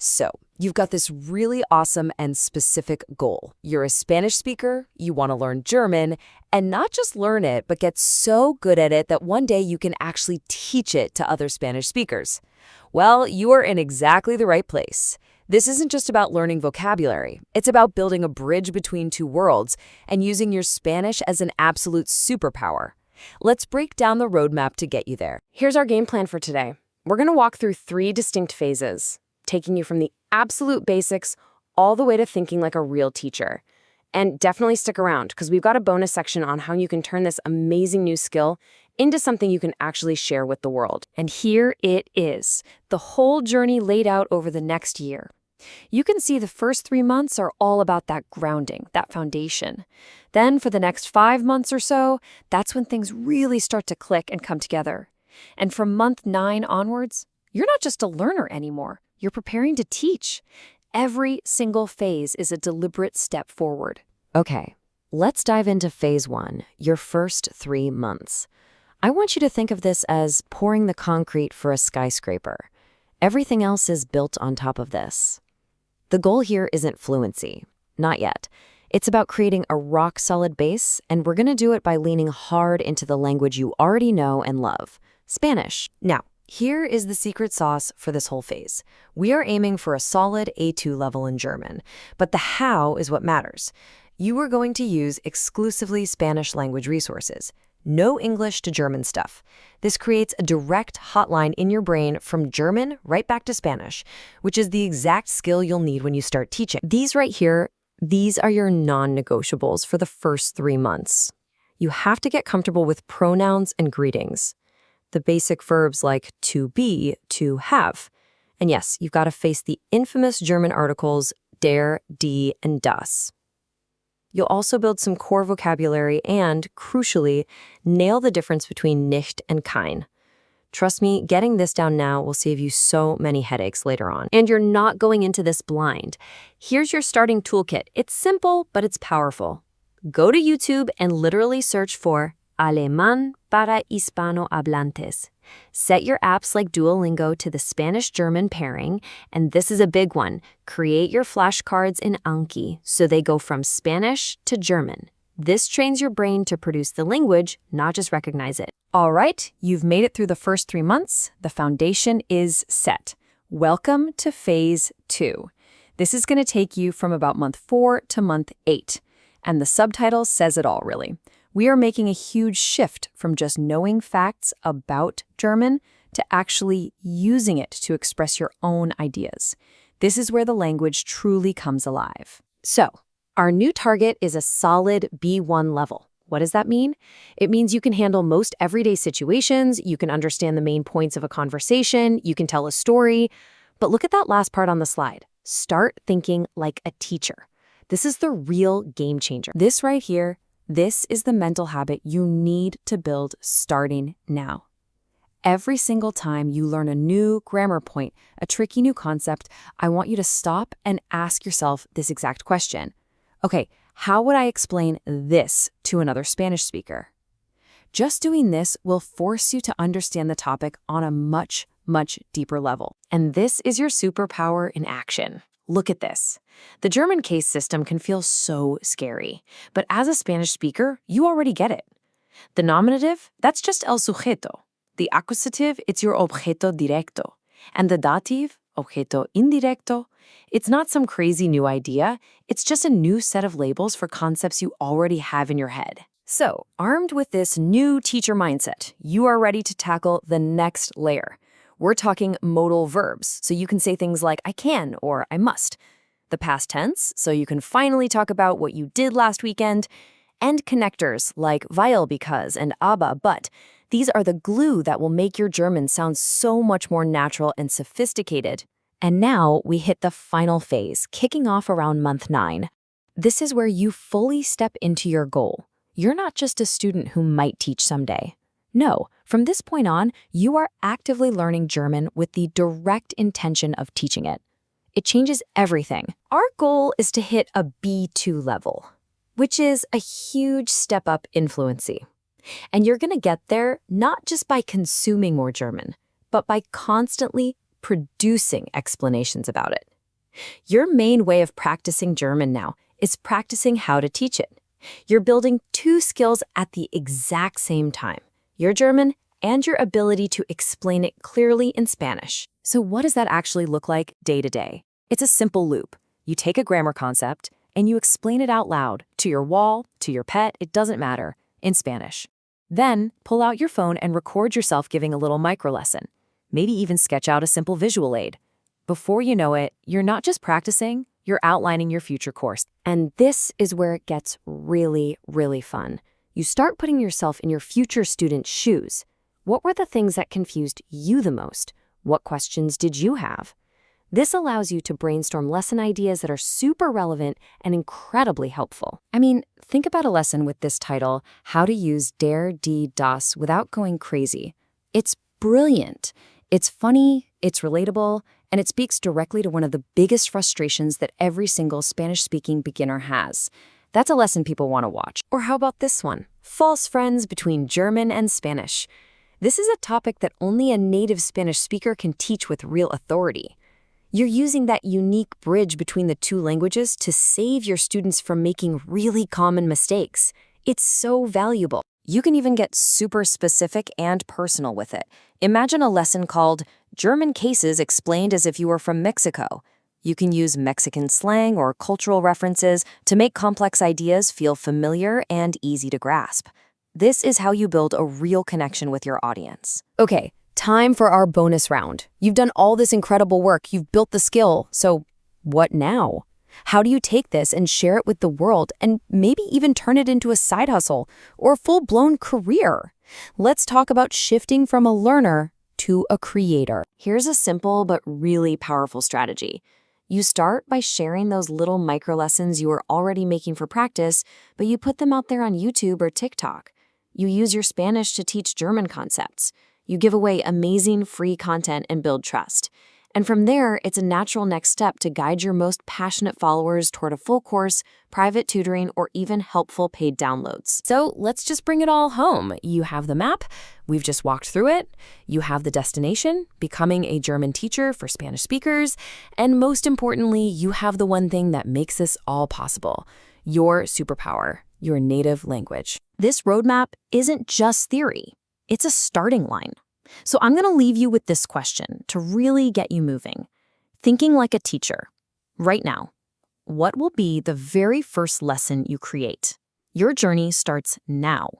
So, you've got this really awesome and specific goal. You're a Spanish speaker, you want to learn German, and not just learn it, but get so good at it that one day you can actually teach it to other Spanish speakers. Well, you are in exactly the right place. This isn't just about learning vocabulary. It's about building a bridge between two worlds and using your Spanish as an absolute superpower. Let's break down the roadmap to get you there. Here's our game plan for today. We're going to walk through 3 distinct phases, taking you from the absolute basics all the way to thinking like a real teacher. And definitely stick around because we've got a bonus section on how you can turn this amazing new skill into something you can actually share with the world. And here it is, the whole journey laid out over the next year. You can see the first 3 months are all about that grounding, that foundation. Then for the next 5 months or so, that's when things really start to click and come together. And from month 9 onwards, you're not just a learner anymore. You're preparing to teach. Every single phase is a deliberate step forward. Okay, let's dive into phase 1, your first 3 months. I want you to think of this as pouring the concrete for a skyscraper. Everything else is built on top of this. The goal here isn't fluency, not yet. It's about creating a rock-solid base, and we're going to do it by leaning hard into the language you already know and love, Spanish. Now, here is the secret sauce for this whole phase. We are aiming for a solid A2 level in German, but the how is what matters. You are going to use exclusively Spanish language resources. No English to German stuff. This creates a direct hotline in your brain from German right back to Spanish, which is the exact skill you'll need when you start teaching. These right here, these are your non-negotiables for the first 3 months. You have to get comfortable with pronouns and greetings. The basic verbs like to be, to have. And yes, you've got to face the infamous German articles der, die, and das. You'll also build some core vocabulary and, crucially, nail the difference between nicht and kein. Trust me, getting this down now will save you so many headaches later on. And you're not going into this blind. Here's your starting toolkit. It's simple, but it's powerful. Go to YouTube and literally search for Alemán para hispanohablantes. Set your apps like Duolingo to the Spanish-German pairing, and this is a big one. Create your flashcards in Anki so they go from Spanish to German. This trains your brain to produce the language, not just recognize it. All right, you've made it through the first 3 months. The foundation is set. Welcome to phase 2. This is going to take you from about month 4 to month 8. And the subtitle says it all, really. We are making a huge shift from just knowing facts about German to actually using it to express your own ideas. This is where the language truly comes alive. So, our new target is a solid B1 level. What does that mean? It means you can handle most everyday situations, you can understand the main points of a conversation, you can tell a story. But look at that last part on the slide. Start thinking like a teacher. This is the real game changer. This right here, this is the mental habit you need to build starting now. Every single time you learn a new grammar point, a tricky new concept, I want you to stop and ask yourself this exact question. Okay, how would I explain this to another Spanish speaker? Just doing this will force you to understand the topic on a much, much deeper level. And this is your superpower in action. Look at this. The German case system can feel so scary, but as a Spanish speaker, you already get it. The nominative, that's just el sujeto. The accusative, it's your objeto directo. And the dative, objeto indirecto, it's not some crazy new idea, it's just a new set of labels for concepts you already have in your head. So, armed with this new teacher mindset, you are ready to tackle the next layer. We're talking modal verbs, so you can say things like I can or I must. The past tense, so you can finally talk about what you did last weekend. And connectors like weil because and aber but. These are the glue that will make your German sound so much more natural and sophisticated. And now we hit the final phase, kicking off around month 9. This is where you fully step into your goal. You're not just a student who might teach someday. No, from this point on, you are actively learning German with the direct intention of teaching it. It changes everything. Our goal is to hit a B2 level, which is a huge step up in fluency. And you're going to get there not just by consuming more German, but by constantly producing explanations about it. Your main way of practicing German now is practicing how to teach it. You're building two skills at the exact same time, your German and your ability to explain it clearly in Spanish. So what does that actually look like day to day? It's a simple loop. You take a grammar concept and you explain it out loud to your wall, to your pet, it doesn't matter, in Spanish. Then pull out your phone and record yourself giving a little micro lesson. Maybe even sketch out a simple visual aid. Before you know it, you're not just practicing, you're outlining your future course. And this is where it gets really, really fun. You start putting yourself in your future student's shoes. What were the things that confused you the most? What questions did you have? This allows you to brainstorm lesson ideas that are super relevant and incredibly helpful. I mean, think about a lesson with this title, How to Use Der, Die, Das Without Going Crazy. It's brilliant. It's funny, it's relatable, and it speaks directly to one of the biggest frustrations that every single Spanish-speaking beginner has. That's a lesson people want to watch. Or how about this one? False friends between German and Spanish. This is a topic that only a native Spanish speaker can teach with real authority. You're using that unique bridge between the two languages to save your students from making really common mistakes. It's so valuable. You can even get super specific and personal with it. Imagine a lesson called German Cases Explained as If You Were from Mexico. You can use Mexican slang or cultural references to make complex ideas feel familiar and easy to grasp. This is how you build a real connection with your audience. Okay, time for our bonus round. You've done all this incredible work, you've built the skill, so what now? How do you take this and share it with the world and maybe even turn it into a side hustle or a full-blown career? Let's talk about shifting from a learner to a creator. Here's a simple but really powerful strategy. You start by sharing those little micro lessons you are already making for practice, but you put them out there on YouTube or TikTok. You use your Spanish to teach German concepts. You give away amazing free content and build trust. And from there, it's a natural next step to guide your most passionate followers toward a full course, private tutoring, or even helpful paid downloads. So let's just bring it all home. You have the map, we've just walked through it. You have the destination, becoming a German teacher for Spanish speakers. And most importantly, you have the one thing that makes this all possible, your superpower, your native language. This roadmap isn't just theory, it's a starting line. So I'm going to leave you with this question to really get you moving. Thinking like a teacher. Right now, what will be the very first lesson you create? Your journey starts now.